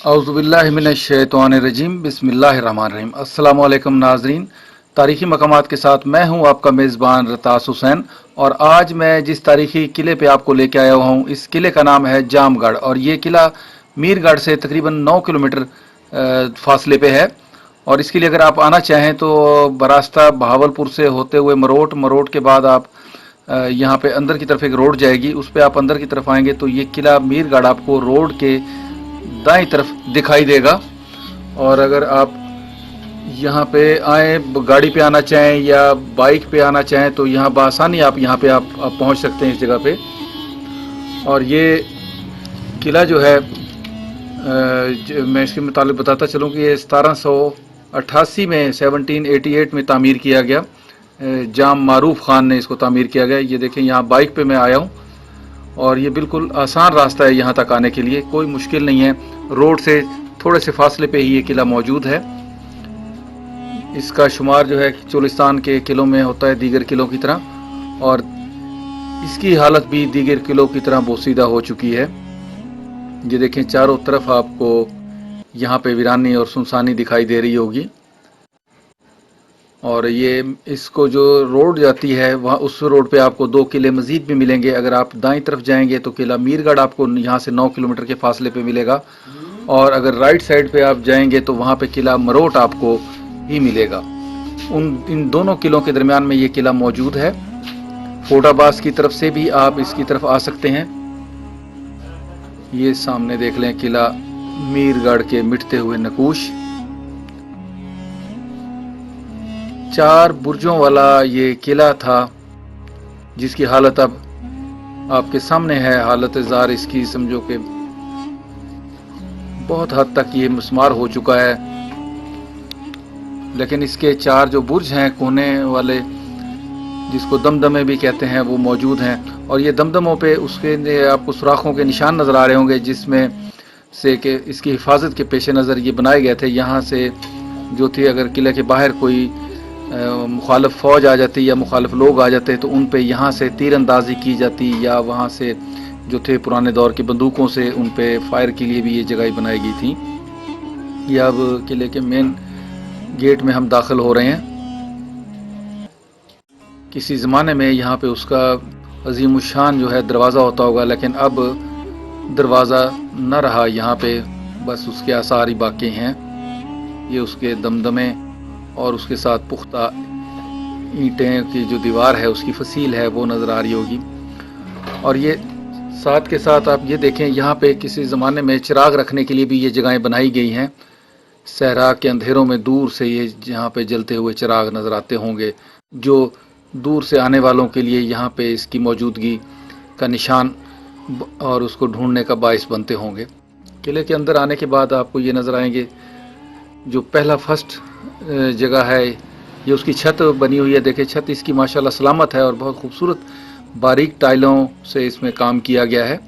औज़ुबिल्लाहिमिनश्शैतानिर्रजीम बिस्मिल्लाहिर्रहमानिर्रहीम। अस्सलामु अलैकुम नाज़रीन, तारीख़ी मकामात के साथ मैं हूं आपका मेज़बान रतास हुसैन। और आज मैं जिस तारीख़ी किले पे आपको लेके आया हुआ हूं, इस किले का नाम है जामगढ़, और ये किला मीरगढ़ से तकरीबन 9 किलोमीटर फासले पे है। और इसके लिए अगर आप आना चाहें तो बरास्ता बहावलपुर से होते हुए मरोट के बाद आप यहाँ पे अंदर की तरफ एक रोड जाएगी, उस पर आप अंदर की तरफ आएंगे तो ये किला मीरगढ़ आपको रोड के दाईं तरफ दिखाई देगा। और अगर आप यहाँ पे आए, गाड़ी पे आना चाहें या बाइक पे आना चाहें तो यहाँ बआसानी आप यहाँ पे आप पहुँच सकते हैं इस जगह पे। और ये किला जो है मैं इसके मुताबिक बताता चलूँ कि ये 1788 में 1788 में तामीर किया गया। जाम मारूफ ख़ान ने इसको तामीर किया गया। ये देखें, यहाँ बाइक पे मैं आया हूँ और ये बिल्कुल आसान रास्ता है यहाँ तक आने के लिए, कोई मुश्किल नहीं है। रोड से थोड़े से फासले पे ही ये किला मौजूद है। इसका शुमार जो है चोलिस्तान के किलों में होता है दीगर किलों की तरह, और इसकी हालत भी दीगर किलों की तरह बोसीदा हो चुकी है। ये देखें, चारों तरफ आपको यहाँ पे वीरानी और सुनसानी दिखाई दे रही होगी। और ये इसको जो रोड जाती है वहाँ उस रोड पे आपको 2 किले मज़ीद भी मिलेंगे। अगर आप दाईं तरफ जाएंगे तो किला मीरगढ़ आपको यहाँ से 9 किलोमीटर के फासले पे मिलेगा, और अगर राइट साइड पे आप जाएंगे तो वहाँ पे किला मरोट आपको ही मिलेगा। इन दोनों किलों के दरमियान में ये किला मौजूद है। फोर्टाबास की तरफ से भी आप इसकी तरफ आ सकते हैं। ये सामने देख लें किला मीरगढ़ के मिटते हुए नकूश। 4 बुर्जों वाला ये किला था जिसकी हालत अब आपके सामने है। हालत ज़ार इसकी समझो कि बहुत हद तक ये मुस्मार हो चुका है, लेकिन इसके 4 जो बुर्ज हैं कोने वाले, जिसको दमदमे भी कहते हैं, वो मौजूद हैं। और ये दमदमों पे उसके आपको सुराखों के निशान नज़र आ रहे होंगे, जिसमें से कि इसकी हिफाजत के पेश नज़र ये बनाए गए थे। यहाँ से जो थी, अगर किले के बाहर कोई मुखालिफ फ़ौज आ जाती या मुखालिफ लोग आ जाते तो उन पे यहाँ से तीर अंदाज़ी की जाती, या वहाँ से जो थे पुराने दौर की बंदूकों से उन पे फायर के लिए भी ये जगह बनाई गई थी। ये अब किले के मेन गेट में हम दाखिल हो रहे हैं। किसी ज़माने में यहाँ पे उसका अजीम शान जो है दरवाज़ा होता होगा, लेकिन अब दरवाज़ा न रहा यहाँ पे, बस उसके आसार ही बाकी हैं। ये उसके दमदमे और उसके साथ पुख्ता ईंटें की जो दीवार है उसकी फसील है वो नज़र आ रही होगी। और ये साथ के साथ आप ये देखें, यहाँ पे किसी ज़माने में चिराग रखने के लिए भी ये जगहें बनाई गई हैं। सहरा के अंधेरों में दूर से ये यहाँ पे जलते हुए चिराग नज़र आते होंगे, जो दूर से आने वालों के लिए यहाँ पे इसकी मौजूदगी का निशान और उसको ढूंढने का बाइस बनते होंगे। किले के अंदर आने के बाद आपको ये नज़र आएंगे, जो पहला फर्स्ट जगह है ये उसकी छत बनी हुई है। देखिए, छत इसकी माशाल्लाह सलामत है और बहुत खूबसूरत बारीक टाइलों से इसमें काम किया गया है।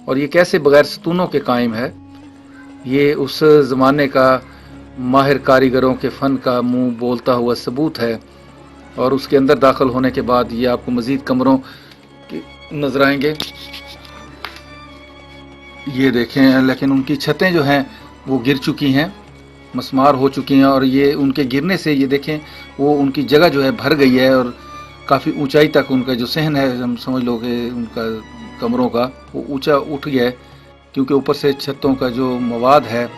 और ये कैसे बगैर सतूनों के कायम है, ये उस ज़माने का माहिर कारीगरों के फ़न का मुंह बोलता हुआ सबूत है। और उसके अंदर दाखिल होने के बाद ये आपको मज़ीद कमरों नज़र आएंगे। ये देखें, लेकिन उनकी छतें जो हैं वो गिर चुकी हैं, मस्मार हो चुकी हैं, और ये उनके गिरने से ये देखें वो उनकी जगह जो है भर गई है, और काफ़ी ऊंचाई तक उनका जो सहन है, हम समझ लो कि उनका कमरों का वो ऊंचा उठ गया है, क्योंकि ऊपर से छतों का जो मवाद है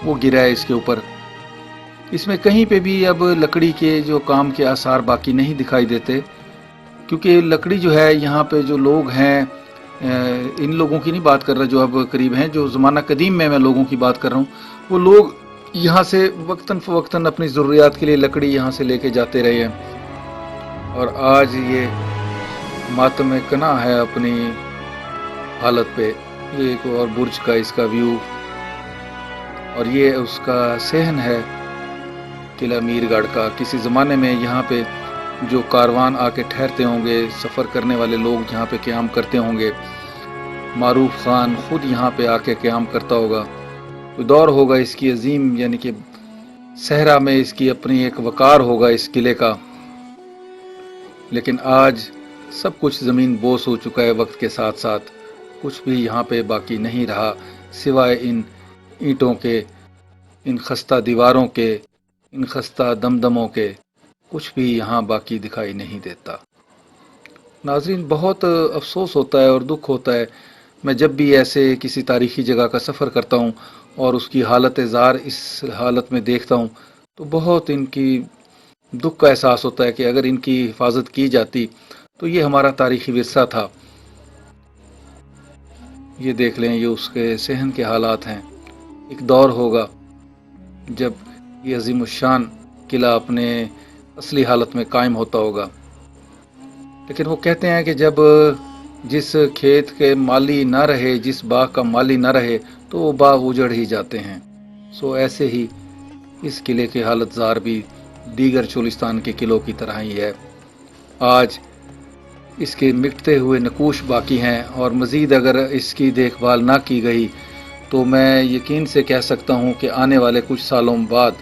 वो गिरा है इसके ऊपर। इसमें कहीं पे भी अब लकड़ी के जो काम के आसार बाकी नहीं दिखाई देते, क्योंकि लकड़ी जो है यहाँ पे जो लोग हैं, इन लोगों की नहीं बात कर रहा जो अब करीब हैं, जो ज़माना कदीम में मैं लोगों की बात कर रहा हूँ, वो लोग यहाँ से वक्तन फ़वक्तन अपनी ज़रूरियात के लिए लकड़ी यहाँ से लेके जाते रहे हैं। और आज ये मातम कना है अपनी हालत पे। ये एक और बुर्ज का इसका व्यू, और ये उसका सहन है किला मीरगढ़ का। किसी ज़माने में यहाँ पे जो कारवान आके ठहरते होंगे, सफ़र करने वाले लोग यहाँ पे क़याम करते होंगे, मारूफ ख़ान ख़ुद यहाँ पे आके क़याम करता होगा। तो दौर होगा इसकी अजीम, यानी कि सहरा में इसकी अपनी एक वक़ार होगा इस किले का। लेकिन आज सब कुछ ज़मीन बोस हो चुका है वक्त के साथ साथ, कुछ भी यहाँ पे बाकी नहीं रहा सिवाय इन اینٹوں کے، ان خستہ دیواروں کے، ان خستہ دمدموں کے کچھ بھی یہاں باقی دکھائی نہیں دیتا۔ ناظرین، بہت افسوس ہوتا ہے اور دکھ ہوتا ہے، میں جب بھی ایسے کسی تاریخی جگہ کا سفر کرتا ہوں اور اس کی حالت زار اس حالت میں دیکھتا ہوں تو بہت ان کی دکھ کا احساس ہوتا ہے کہ اگر ان کی حفاظت کی جاتی تو یہ ہمارا تاریخی ورثہ تھا۔ یہ دیکھ لیں، یہ اس کے صحن کے حالات ہیں۔ ایک دور ہوگا جب یہ عظیم الشان قلعہ اپنے اصلی حالت میں قائم ہوتا ہوگا، لیکن وہ کہتے ہیں کہ جب جس کھیت کے مالی نہ رہے، جس باغ کا مالی نہ رہے تو وہ باغ اجڑ ہی جاتے ہیں۔ سو ایسے ہی اس قلعے کی حالت زار بھی دیگر چولستان کے قلعوں کی طرح ہی ہے۔ آج اس کے مٹتے ہوئے نقوش باقی ہیں، اور مزید اگر اس کی دیکھ بھال نہ کی گئی تو میں یقین سے کہہ سکتا ہوں کہ آنے والے کچھ سالوں بعد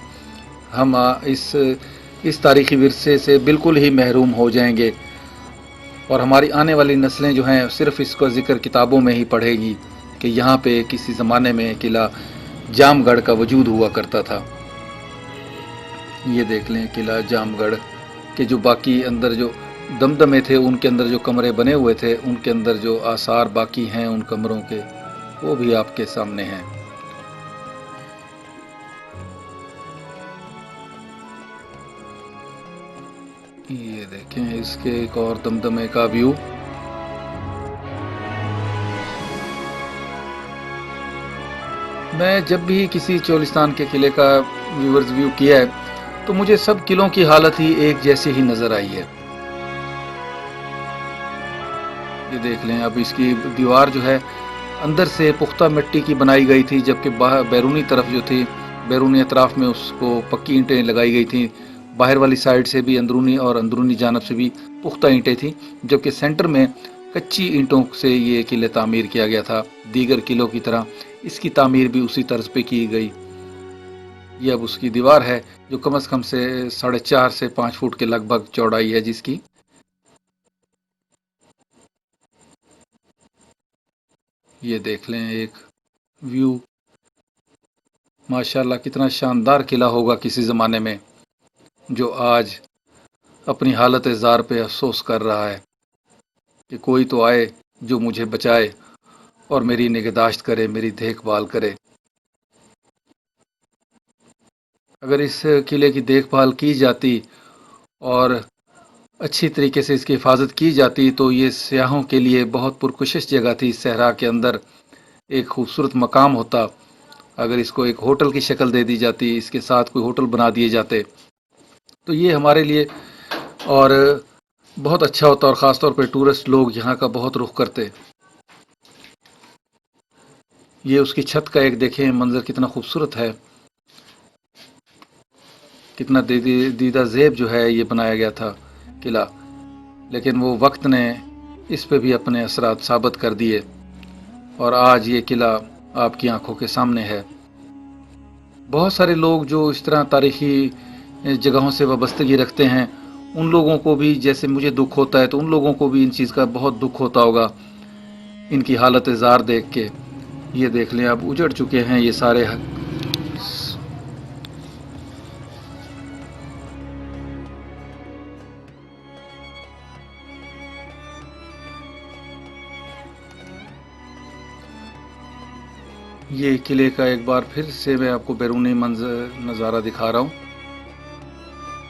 ہم اس تاریخی ورثے سے بالکل ہی محروم ہو جائیں گے، اور ہماری آنے والی نسلیں جو ہیں صرف اس کا ذکر کتابوں میں ہی پڑھے گی کہ یہاں پہ کسی زمانے میں قلعہ جام گڑھ کا وجود ہوا کرتا تھا۔ یہ دیکھ لیں قلعہ جام گڑھ کے جو باقی اندر جو دمدمے تھے، ان کے اندر جو کمرے بنے ہوئے تھے، ان کے اندر جو آثار باقی ہیں ان کمروں کے، وہ بھی آپ کے سامنے ہیں۔ یہ دیکھیں اس کے ایک اور دمدمے کا ویو۔ میں جب بھی کسی چولستان کے قلعے کا ویو کیا ہے تو مجھے سب قلعوں کی حالت ہی ایک جیسی ہی نظر آئی ہے۔ یہ دیکھ لیں، اب اس کی دیوار جو ہے اندر سے پختہ مٹی کی بنائی گئی تھی، جبکہ بیرونی طرف جو تھی، بیرونی اطراف میں اس کو پکی اینٹیں لگائی گئی تھیں، باہر والی سائڈ سے بھی اندرونی اور اندرونی جانب سے بھی پختہ اینٹیں تھیں، جبکہ سینٹر میں کچی اینٹوں سے یہ قلعہ تعمیر کیا گیا تھا۔ دیگر قلعوں کی طرح اس کی تعمیر بھی اسی طرز پہ کی گئی۔ یہ اب اس کی دیوار ہے جو کم از کم سے 4.5 سے 5 فٹ کے لگ بھگ چوڑائی ہے جس کی۔ یہ دیکھ لیں ایک ویو، ماشاءاللہ کتنا شاندار قلعہ ہوگا کسی زمانے میں، جو آج اپنی حالت زار پہ افسوس کر رہا ہے کہ کوئی تو آئے جو مجھے بچائے اور میری نگہداشت کرے، میری دیکھ بھال کرے۔ اگر اس قلعے کی دیکھ بھال کی جاتی اور اچھی طریقے سے اس کی حفاظت کی جاتی تو یہ سیاحوں کے لیے بہت پرکشش جگہ تھی۔ صحرا کے اندر ایک خوبصورت مقام ہوتا۔ اگر اس کو ایک ہوٹل کی شکل دے دی جاتی، اس کے ساتھ کوئی ہوٹل بنا دیے جاتے تو یہ ہمارے لیے اور بہت اچھا ہوتا، اور خاص طور پہ ٹورسٹ لوگ یہاں کا بہت رخ کرتے۔ یہ اس کی چھت کا ایک دیکھیں منظر کتنا خوبصورت ہے، کتنا دیدہ زیب جو ہے یہ بنایا گیا تھا قلعہ، لیکن وہ وقت نے اس پہ بھی اپنے اثرات ثابت کر دیے، اور آج یہ قلعہ آپ کی آنکھوں کے سامنے ہے۔ بہت سارے لوگ جو اس طرح تاریخی جگہوں سے وابستگی رکھتے ہیں، ان لوگوں کو بھی جیسے مجھے دکھ ہوتا ہے تو ان لوگوں کو بھی ان چیز کا بہت دکھ ہوتا ہوگا ان کی حالت زار دیکھ کے۔ یہ دیکھ لیں اب اجڑ چکے ہیں یہ سارے۔ یہ قلعے کا ایک بار پھر سے میں آپ کو بیرونی منظر نظارہ دکھا رہا ہوں۔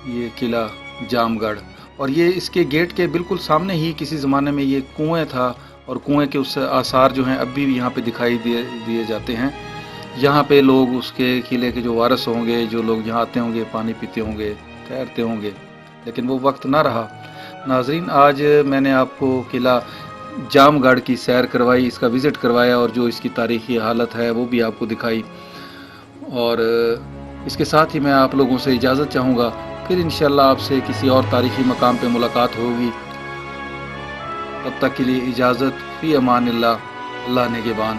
یہ قلعہ جام گڑھ، اور یہ اس کے گیٹ کے بالکل سامنے ہی کسی زمانے میں یہ کنویں تھا، اور کنویں کے اس آثار جو ہیں اب بھی یہاں پہ دکھائی دیے جاتے ہیں۔ یہاں پہ لوگ اس کے قلعے کے جو وارث ہوں گے، جو لوگ یہاں آتے ہوں گے، پانی پیتے ہوں گے، ٹھہرتے ہوں گے، لیکن وہ وقت نہ رہا۔ ناظرین، آج میں نے آپ کو قلعہ جام گڑھ کی سیر کروائی، اس کا وزٹ کروایا، اور جو اس کی تاریخی حالت ہے وہ بھی آپ کو دکھائی، اور اس کے ساتھ ہی میں آپ لوگوں سے اجازت چاہوں گا۔ پھر انشاءاللہ آپ سے کسی اور تاریخی مقام پہ ملاقات ہوگی۔ تب تک کے لیے اجازت، فی امان اللہ، اللہ نگہبان۔